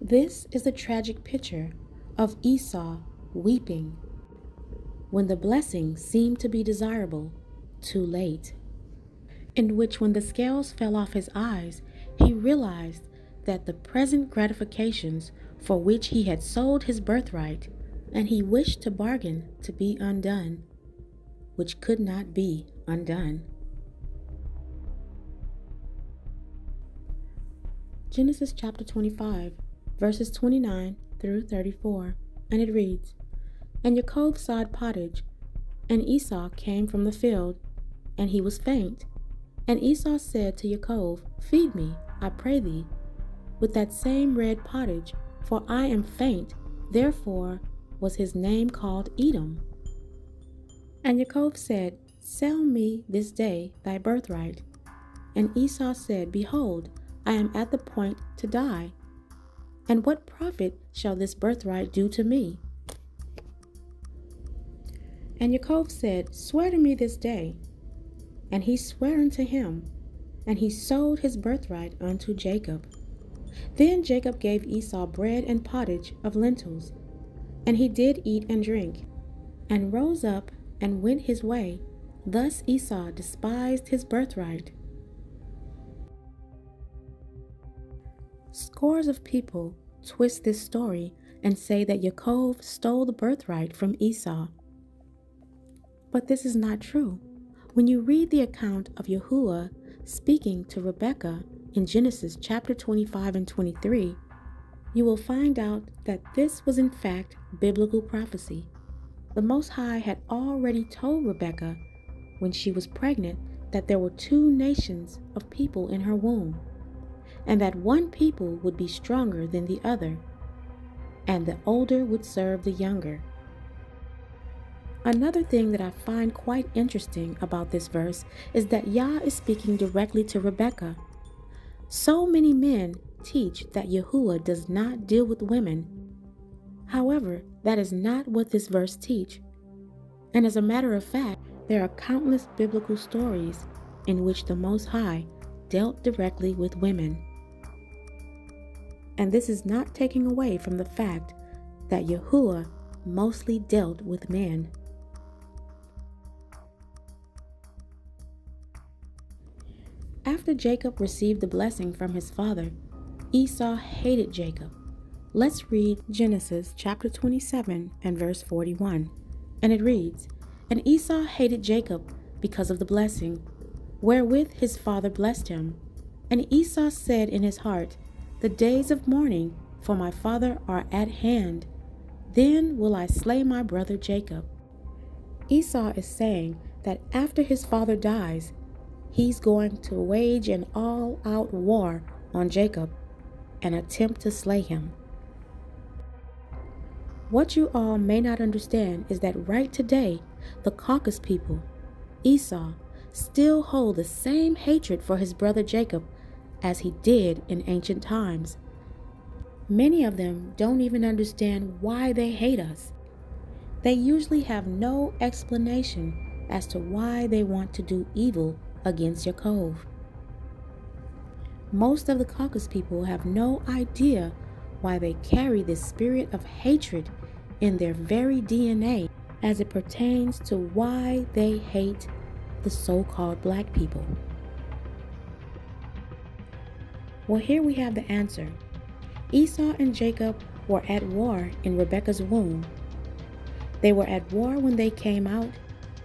This is a tragic picture of Esau weeping when the blessing seemed to be desirable too late, in which when the scales fell off his eyes, he realized that the present gratifications for which he had sold his birthright, and he wished to bargain to be undone, which could not be undone. Genesis chapter 25, verses 29 through 34, and it reads, And Yaakov sawed pottage, and Esau came from the field, and he was faint. And Esau said to Yaakov, Feed me, I pray thee, with that same red pottage, for I am faint. Therefore was his name called Edom. And Yaakov said, Sell me this day thy birthright. And Esau said, Behold, I am at the point to die. And what profit shall this birthright do to me? And Yaakov said, Swear to me this day. And he sware unto him, and he sold his birthright unto Jacob. Then Jacob gave Esau bread and pottage of lentils, and he did eat and drink, and rose up and went his way. Thus Esau despised his birthright. Scores of people twist this story and say that Yaakov stole the birthright from Esau. But this is not true. When you read the account of Yahuwah speaking to Rebekah in Genesis chapter 25 and 23, you will find out that this was in fact biblical prophecy. The Most High had already told Rebekah when she was pregnant that there were two nations of people in her womb, and that one people would be stronger than the other, and the older would serve the younger. Another thing that I find quite interesting about this verse is that Yah is speaking directly to Rebekah. So many men teach that Yahuwah does not deal with women. However, that is not what this verse teaches. And as a matter of fact, there are countless biblical stories in which the Most High dealt directly with women. And this is not taking away from the fact that Yahuwah mostly dealt with men. After Jacob received the blessing from his father, Esau hated Jacob. Let's read Genesis chapter 27 and verse 41. And it reads, And Esau hated Jacob because of the blessing, wherewith his father blessed him. And Esau said in his heart, The days of mourning for my father are at hand. Then will I slay my brother Jacob. Esau is saying that after his father dies, he's going to wage an all-out war on Jacob and attempt to slay him. What you all may not understand is that right today, the Caucasus people, Esau, still hold the same hatred for his brother Jacob as he did in ancient times. Many of them don't even understand why they hate us. They usually have no explanation as to why they want to do evil against Yaakov. Most of the Caucasus people have no idea why they carry this spirit of hatred in their very DNA as it pertains to why they hate the so-called black people. Well, here we have the answer. Esau and Jacob were at war in Rebekah's womb. They were at war when they came out,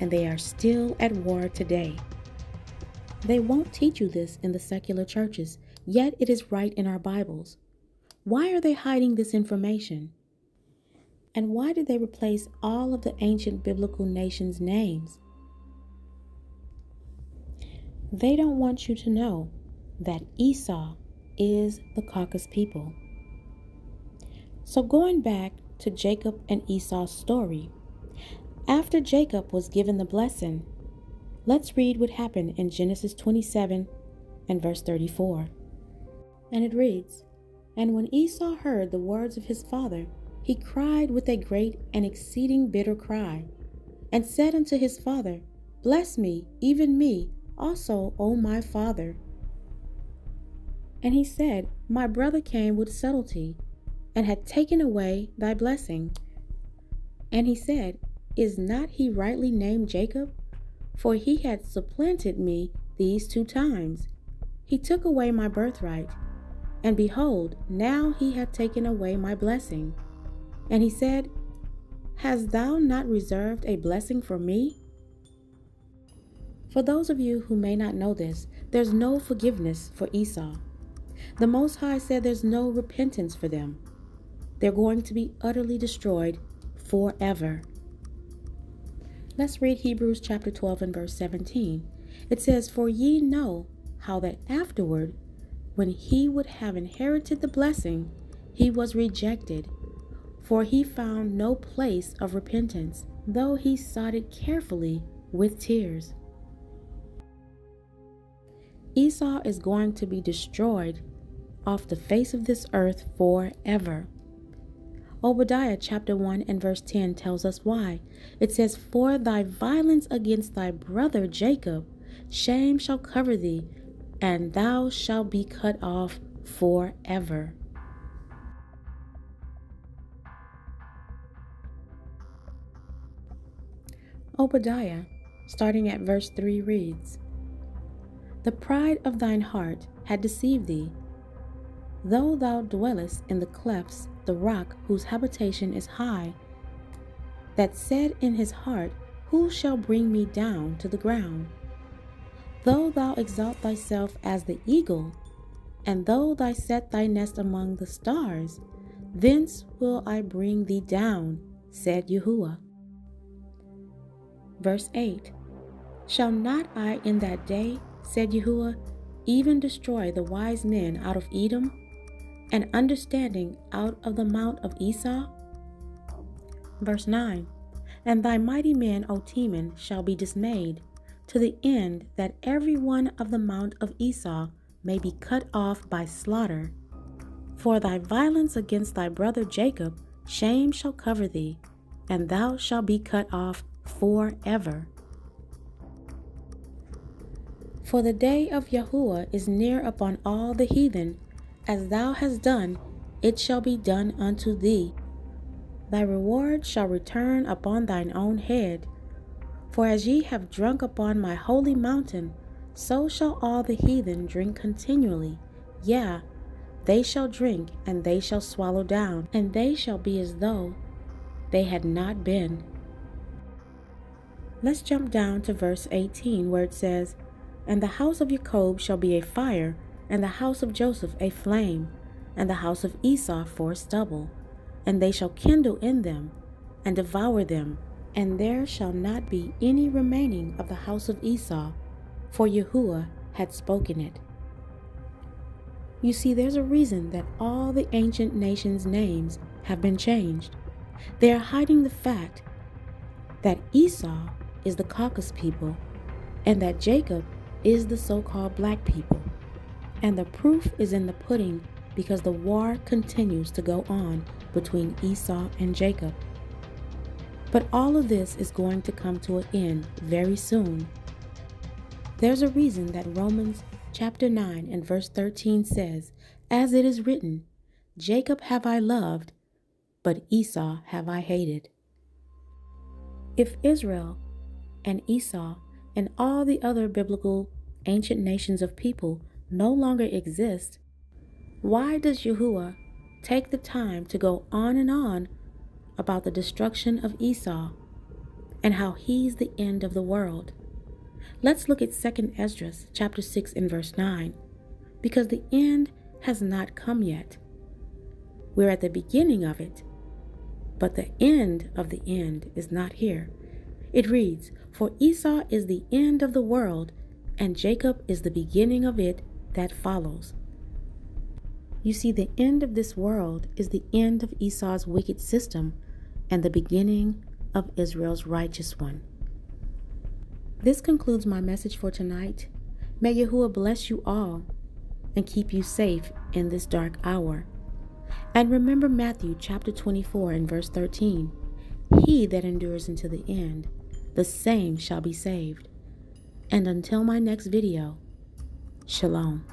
and they are still at war today. They won't teach you this in the secular churches, yet it is right in our Bibles. Why are they hiding this information? And why did they replace all of the ancient biblical nations' names? They don't want you to know that Esau is the Caucasus people. So going back to Jacob and Esau's story, after Jacob was given the blessing, let's read what happened in Genesis 27 and verse 34. And it reads, And when Esau heard the words of his father, he cried with a great and exceeding bitter cry, and said unto his father, Bless me, even me, also, O my father. And he said, My brother came with subtlety, and had taken away thy blessing. And he said, Is not he rightly named Jacob? For he had supplanted me these 2 times. He took away my birthright, and behold, now he hath taken away my blessing. And he said, Hast thou not reserved a blessing for me? For those of you who may not know this, there's no forgiveness for Esau. The Most High said there's no repentance for them. They're going to be utterly destroyed forever. Let's read Hebrews chapter 12 and verse 17. It says, For ye know how that afterward, when he would have inherited the blessing, he was rejected, for he found no place of repentance, though he sought it carefully with tears. Esau is going to be destroyed off the face of this earth forever. Obadiah chapter 1 and verse 10 tells us why. It says, For thy violence against thy brother Jacob, shame shall cover thee, and thou shalt be cut off forever. Obadiah, starting at verse 3, reads, The pride of thine heart had deceived thee. Though thou dwellest in the clefts, the rock whose habitation is high, that said in his heart, Who shall bring me down to the ground? Though thou exalt thyself as the eagle, and though thou set thy nest among the stars, thence will I bring thee down, said Yahuwah. Verse 8, Shall not I in that day, said Yahuwah, even destroy the wise men out of Edom, and understanding out of the mount of Esau? Verse 9, And thy mighty men, O Teman, shall be dismayed, to the end that every one of the mount of Esau may be cut off by slaughter. For thy violence against thy brother Jacob, shame shall cover thee, and thou shalt be cut off forever. For the day of Yahuwah is near upon all the heathen. As thou hast done, it shall be done unto thee. Thy reward shall return upon thine own head. For as ye have drunk upon my holy mountain, so shall all the heathen drink continually. Yea, they shall drink, and they shall swallow down, and they shall be as though they had not been. Let's jump down to verse 18, where it says, And the house of Jacob shall be a fire, and the house of Joseph a flame, and the house of Esau for stubble. And they shall kindle in them, and devour them, and there shall not be any remaining of the house of Esau, for Yahuwah had spoken it. You see, there's a reason that all the ancient nations' names have been changed. They are hiding the fact that Esau is the Caucasus people, and that Jacob is the so-called black people. And the proof is in the pudding, because the war continues to go on between Esau and Jacob. But all of this is going to come to an end very soon. There's a reason that Romans chapter 9 and verse 13 says, As it is written, Jacob have I loved, but Esau have I hated. If Israel and Esau and all the other biblical ancient nations of people no longer exist, why does Yahuwah take the time to go on and on about the destruction of Esau and how he's the end of the world? Let's look at 2 Esdras chapter 6 and verse 9, because the end has not come yet. We're at the beginning of it, but the end of the end is not here. It reads, For Esau is the end of the world, and Jacob is the beginning of it that follows. You see, the end of this world is the end of Esau's wicked system and the beginning of Israel's righteous one. This concludes my message for tonight. May Yahuwah bless you all and keep you safe in this dark hour. And remember Matthew chapter 24 and verse 13. He that endures unto the end, the same shall be saved. And until my next video, Shalom.